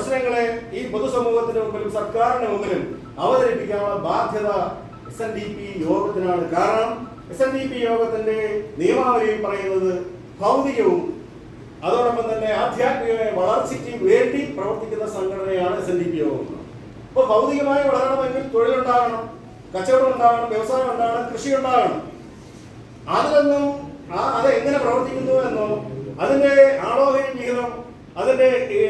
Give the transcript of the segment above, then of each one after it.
പ്രശ്നങ്ങളെ ഈ പൊതുസമൂഹത്തിന് മുമ്പിലും സർക്കാരിന് മുമ്പിലും അവതരിപ്പിക്കാനുള്ള ബാധ്യത SNDP യോഗത്തിനാണ്. കാരണം SNDP യോഗത്തിന്റെ നിയമാവലിയിൽ പറയുന്നത് ഭൗതികവും അതോടൊപ്പം തന്നെ ആധ്യാത്മികമായ വളർച്ചയ്ക്ക് വേണ്ടി പ്രവർത്തിക്കുന്ന സംഘടനയാണ് SNDP യോഗം. അപ്പോൾ ഭൗതികമായി വളരണമെങ്കിൽ തൊഴിലുണ്ടാകണം, കച്ചവടം ഉണ്ടാകണം, വ്യവസായം ഉണ്ടാകണം, കൃഷി ഉണ്ടാകണം. അതിലൊന്നും അത് എങ്ങനെ പ്രവർത്തിക്കുന്നു എന്നോ അതിന്റെ ആളോഹരി വിഹിതം അതിന്റെ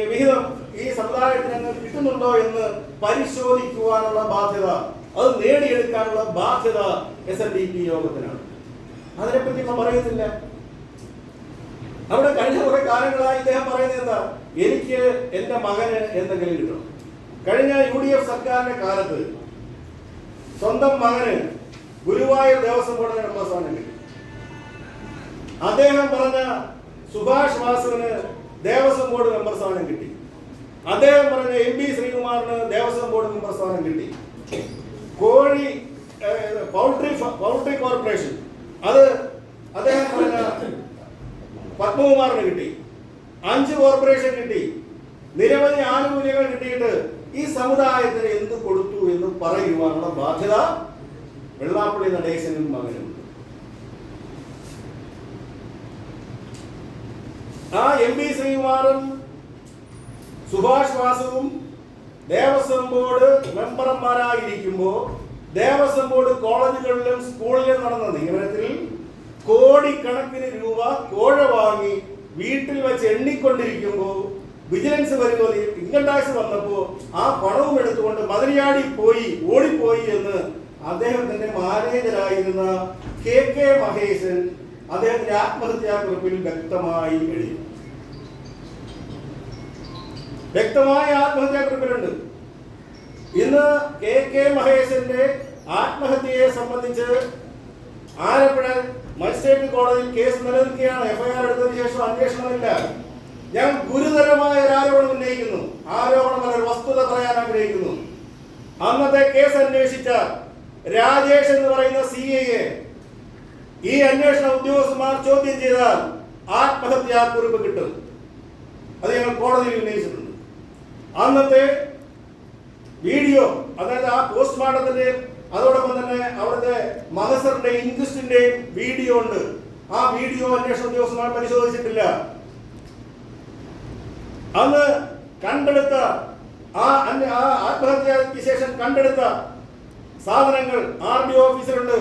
വിഹിതം ഈ സമുദായത്തിന് കിട്ടുന്നുണ്ടോ എന്ന് പരിശോധിക്കുവാനുള്ള ബാധ്യത, അത് നേടിയെടുക്കാനുള്ള ബാധ്യത SNDP യോഗത്തിനാണ്. അതിനെപ്പറ്റി ഇപ്പം പറയുന്നില്ല. അവിടെ കഴിഞ്ഞ കുറെ കാലങ്ങളായി ഇദ്ദേഹം പറയുന്നത് എന്താ, എനിക്ക് എന്റെ മകന് എന്തെങ്കിലും കിട്ടണം. കഴിഞ്ഞ UDF സർക്കാരിന്റെ കാലത്ത് സ്വന്തം മകന് ഗുരുവായൂർ ദേവസ്വം ബോർഡ് മെമ്പർ സ്ഥാനം കിട്ടി. അദ്ദേഹം പറഞ്ഞ സുഭാഷ് വാസുവിന് ദേവസ്വം ബോർഡ് മെമ്പർ സ്ഥാനം കിട്ടി. അദ്ദേഹം പറഞ്ഞ MP ശ്രീകുമാറിന് ദേവസ്വം ബോർഡ് മെമ്പർ സ്ഥാനം കിട്ടി. കോഴി പൗൾട്രി കോർപ്പറേഷൻ അത് അദ്ദേഹം പറഞ്ഞ പത്മകുമാറിന് കിട്ടി. 5 കോർപ്പറേഷൻ കിട്ടി. നിരവധി ആനുകൂല്യങ്ങൾ കിട്ടിയിട്ട് ഈ സമുദായത്തിന് എന്ത് കൊടുത്തു എന്ന് പറയുവാനുള്ള ബാധ്യത വെള്ളാപ്പള്ളി നടേശനും മകനും. ആ MP ശ്രീകുമാറും സുഭാഷ് വാസുവും ദേവസ്വം ബോർഡ് മെമ്പർമാരായിരിക്കുമ്പോൾ ദേവസ്വം ബോർഡ് കോളേജുകളിലും സ്കൂളിലും നടന്ന നിയമനത്തിൽ കോടിക്കണക്കിന് രൂപ കോഴ വാങ്ങി വീട്ടിൽ വെച്ച് എണ്ണിക്കൊണ്ടിരിക്കുമ്പോൾ വിജിലൻസ് പരിശോധന ഇൻകം ടാക്സ് വന്നപ്പോൾ ആ പണവും എടുത്തുകൊണ്ട് ഓടിപ്പോയി എന്ന് അദ്ദേഹത്തിന്റെ മാനേജരായിരുന്ന KK മഹേശൻ അദ്ദേഹത്തിന്റെ ആത്മഹത്യാക്കുറിപ്പിൽ വ്യക്തമായി എഴുതി. വ്യക്തമായ ആത്മഹത്യാക്കുറിപ്പിലുണ്ട്. ഇന്ന് KK മഹേശന്റെ ആത്മഹത്യയെ സംബന്ധിച്ച് ആലപ്പുഴ മജിസ്ട്രേറ്റ് കോടതിയിൽ കേസ് നിലനിൽക്കുകയാണ്. FIR എടുത്തതിന് ശേഷം അന്വേഷണമില്ല. ഞാൻ ഗുരുതരമായ ഒരു ആരോപണം ഉന്നയിക്കുന്നു. ആരോപണമല്ല, ഒരു വസ്തുത പറയാൻ ആഗ്രഹിക്കുന്നു. അന്നത്തെ കേസ് അന്വേഷിച്ച രാജേഷ് എന്ന് പറയുന്ന CIയെ ഈ അന്വേഷണ ഉദ്യോഗസ്ഥന്മാർ ചോദ്യം ചെയ്താൽ ആത്മഹത്യാക്കുറിപ്പ് കിട്ടും. അത് ഞങ്ങൾ കോടതിയിൽ ഉന്നയിച്ചിട്ടുണ്ട്. അന്നത്തെ വീഡിയോ, അതായത് ആ പോസ്റ്റ്മോർട്ടത്തിന്റെ അതോടൊപ്പം തന്നെ അവിടുത്തെ മഹസറിന്റെ ഇൻക്വസ്റ്റിന്റെ വീഡിയോ ഉണ്ട്. ആ വീഡിയോ അന്വേഷണ ഉദ്യോഗസ്ഥന്മാർ പരിശോധിച്ചിട്ടില്ല. അന്ന് കണ്ടെടുത്ത ആത്മഹത്യക്ക് ശേഷം കണ്ടെടുത്ത സാധനങ്ങൾ RDO ഓഫീസിലുണ്ട്.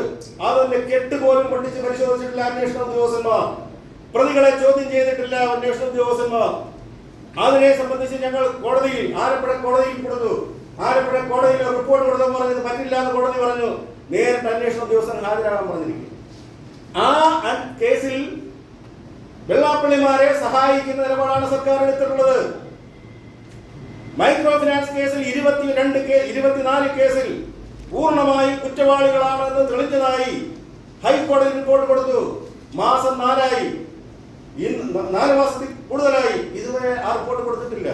അതിന്റെ കെട്ട് പോലും പൊട്ടിച്ച് പരിശോധിച്ചിട്ടില്ല അന്വേഷണ ഉദ്യോഗസ്ഥന്മാർ. പ്രതികളെ ചോദ്യം ചെയ്തിട്ടില്ല അന്വേഷണ ഉദ്യോഗസ്ഥന്മാർ. അതിനെ സംബന്ധിച്ച് ഞങ്ങൾ ആലപ്പുഴ കോടതിയിൽ കൊടുത്തു. ആലപ്പുഴ കോടതിയിൽ റിപ്പോർട്ട് കൊടുത്തെന്ന് പറഞ്ഞത് പറ്റില്ല എന്ന് കോടതി പറഞ്ഞു. നേരിട്ട് അന്വേഷണ ഉദ്യോഗസ്ഥൻ ഹാജരാകാൻ പറഞ്ഞിരിക്കും. ആ കേസിൽ വെള്ളാപ്പള്ളിമാരെ സഹായിക്കുന്ന നിലപാടാണ് സർക്കാർ എടുത്തിട്ടുള്ളത്. മൈക്രോ ഫിനാൻസ് കേസിൽ 24 കേസിൽ പൂർണ്ണമായി കുറ്റവാളികളാണെന്ന് തെളിഞ്ഞതായി ഹൈക്കോടതി റിപ്പോർട്ട് കൊടുത്തു. മാസം 4 മാസത്തിൽ കൂടുതലായി ഇതുവരെ ആ റിപ്പോർട്ട് കൊടുത്തിട്ടില്ല.